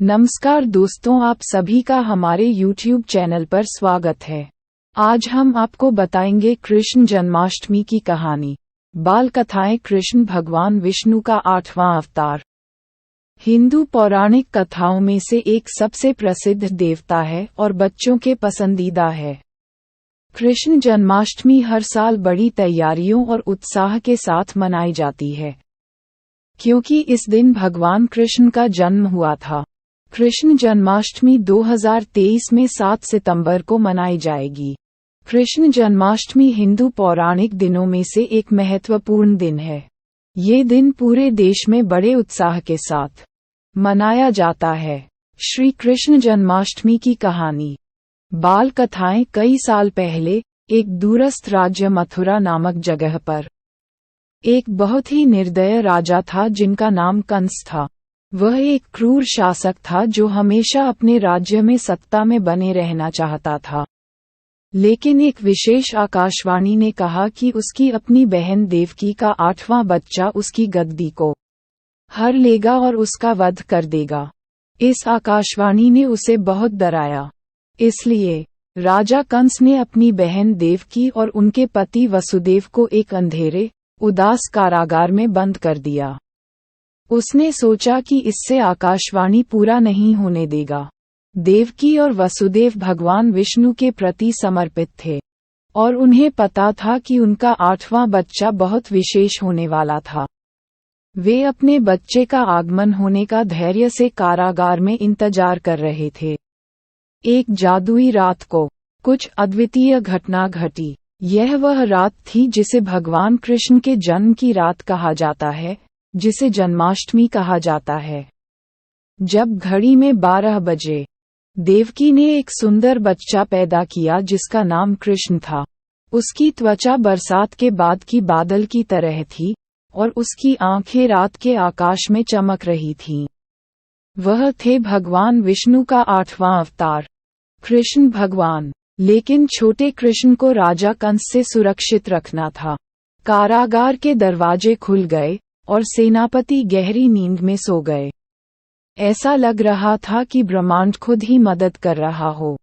नमस्कार दोस्तों, आप सभी का हमारे YouTube चैनल पर स्वागत है। आज हम आपको बताएंगे कृष्ण जन्माष्टमी की कहानी। बाल कथाएं। कृष्ण भगवान विष्णु का 8वां अवतार हिंदू पौराणिक कथाओं में से एक सबसे प्रसिद्ध देवता है और बच्चों के पसंदीदा है। कृष्ण जन्माष्टमी हर साल बड़ी तैयारियों और उत्साह के साथ मनाई जाती है, क्योंकि इस दिन भगवान कृष्ण का जन्म हुआ था। कृष्ण जन्माष्टमी 2023 में 7 सितंबर को मनाई जाएगी। कृष्ण जन्माष्टमी हिंदू पौराणिक दिनों में से एक महत्वपूर्ण दिन है। ये दिन पूरे देश में बड़े उत्साह के साथ मनाया जाता है। श्री कृष्ण जन्माष्टमी की कहानी। बाल कथाएं। कई साल पहले एक दूरस्थ राज्य मथुरा नामक जगह पर एक बहुत ही निर्दय राजा था जिनका नाम कंस था। वह एक क्रूर शासक था जो हमेशा अपने राज्य में सत्ता में बने रहना चाहता था। लेकिन एक विशेष आकाशवाणी ने कहा कि उसकी अपनी बहन देवकी का 8वां बच्चा उसकी गद्दी को हर लेगा और उसका वध कर देगा। इस आकाशवाणी ने उसे बहुत डराया। इसलिए राजा कंस ने अपनी बहन देवकी और उनके पति वसुदेव को एक अंधेरे, उदास कारागार में बंद कर दिया। उसने सोचा कि इससे आकाशवाणी पूरा नहीं होने देगा। देवकी और वसुदेव भगवान विष्णु के प्रति समर्पित थे और उन्हें पता था कि उनका 8वां बच्चा बहुत विशेष होने वाला था। वे अपने बच्चे का आगमन होने का धैर्य से कारागार में इंतजार कर रहे थे। एक जादुई रात को कुछ अद्वितीय घटना घटी। यह वह रात थी जिसे भगवान कृष्ण के जन्म की रात कहा जाता है, जिसे जन्माष्टमी कहा जाता है। जब घड़ी में 12 बजे देवकी ने एक सुंदर बच्चा पैदा किया जिसका नाम कृष्ण था। उसकी त्वचा बरसात के बाद की बादल की तरह थी और उसकी आंखें रात के आकाश में चमक रही थीं। वह थे भगवान विष्णु का 8वां अवतार, कृष्ण भगवान। लेकिन छोटे कृष्ण को राजा कंस से सुरक्षित रखना था। कारागार के दरवाजे खुल गए और सेनापति गहरी नींद में सो गए। ऐसा लग रहा था कि ब्रह्मांड खुद ही मदद कर रहा हो।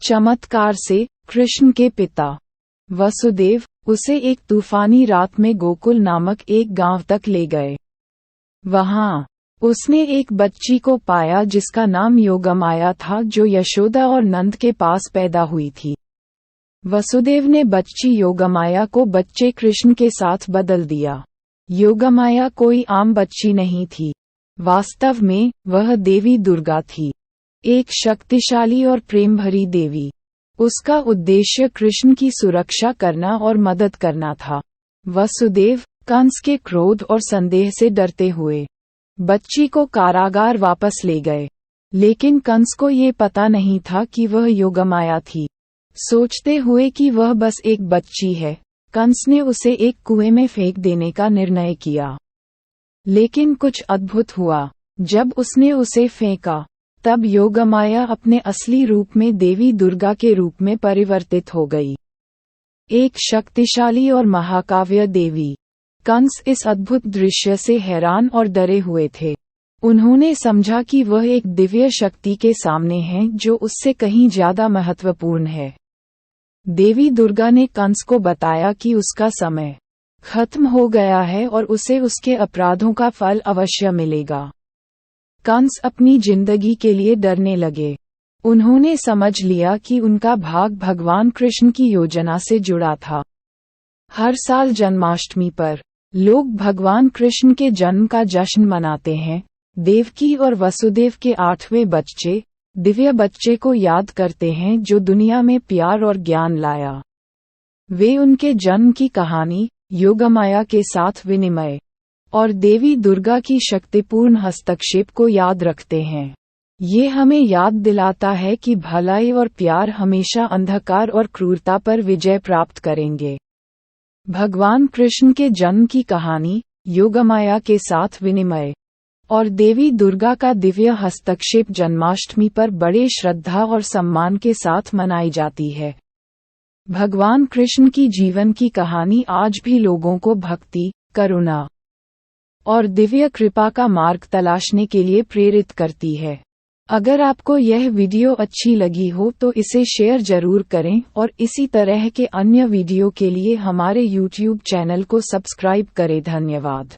चमत्कार से कृष्ण के पिता वसुदेव उसे एक तूफानी रात में गोकुल नामक एक गांव तक ले गए। वहां उसने एक बच्ची को पाया जिसका नाम योगमाया था, जो यशोदा और नंद के पास पैदा हुई थी। वसुदेव ने बच्ची योगमाया को बच्चे कृष्ण के साथ बदल दिया। योगमाया कोई आम बच्ची नहीं थी। वास्तव में वह देवी दुर्गा थी, एक शक्तिशाली और प्रेम भरी देवी। उसका उद्देश्य कृष्ण की सुरक्षा करना और मदद करना था। वसुदेव कंस के क्रोध और संदेह से डरते हुए बच्ची को कारागार वापस ले गए। लेकिन कंस को ये पता नहीं था कि वह योगमाया थी। सोचते हुए कि वह बस एक बच्ची है, कंस ने उसे एक कुएं में फेंक देने का निर्णय किया। लेकिन कुछ अद्भुत हुआ। जब उसने उसे फेंका, तब योगमाया अपने असली रूप में देवी दुर्गा के रूप में परिवर्तित हो गई, एक शक्तिशाली और महाकाव्य देवी। कंस इस अद्भुत दृश्य से हैरान और डरे हुए थे। उन्होंने समझा कि वह एक दिव्य शक्ति के सामने है जो उससे कहीं ज्यादा महत्वपूर्ण है। देवी दुर्गा ने कंस को बताया कि उसका समय खत्म हो गया है और उसे उसके अपराधों का फल अवश्य मिलेगा। कंस अपनी जिंदगी के लिए डरने लगे। उन्होंने समझ लिया कि उनका भाग भगवान कृष्ण की योजना से जुड़ा था। हर साल जन्माष्टमी पर लोग भगवान कृष्ण के जन्म का जश्न मनाते हैं। देवकी और वसुदेव के 8वें बच्चे, दिव्य बच्चे को याद करते हैं जो दुनिया में प्यार और ज्ञान लाया। वे उनके जन्म की कहानी, योगमाया के साथ विनिमय और देवी दुर्गा की शक्तिपूर्ण हस्तक्षेप को याद रखते हैं। ये हमें याद दिलाता है कि भलाई और प्यार हमेशा अंधकार और क्रूरता पर विजय प्राप्त करेंगे। भगवान कृष्ण के जन्म की कहानी, योगमाया के साथ विनिमय और देवी दुर्गा का दिव्य हस्तक्षेप जन्माष्टमी पर बड़े श्रद्धा और सम्मान के साथ मनाई जाती है। भगवान कृष्ण की जीवन की कहानी आज भी लोगों को भक्ति, करुणा और दिव्य कृपा का मार्ग तलाशने के लिए प्रेरित करती है। अगर आपको यह वीडियो अच्छी लगी हो तो इसे शेयर जरूर करें और इसी तरह के अन्य वीडियो के लिए हमारे YouTube चैनल को सब्सक्राइब करें। धन्यवाद।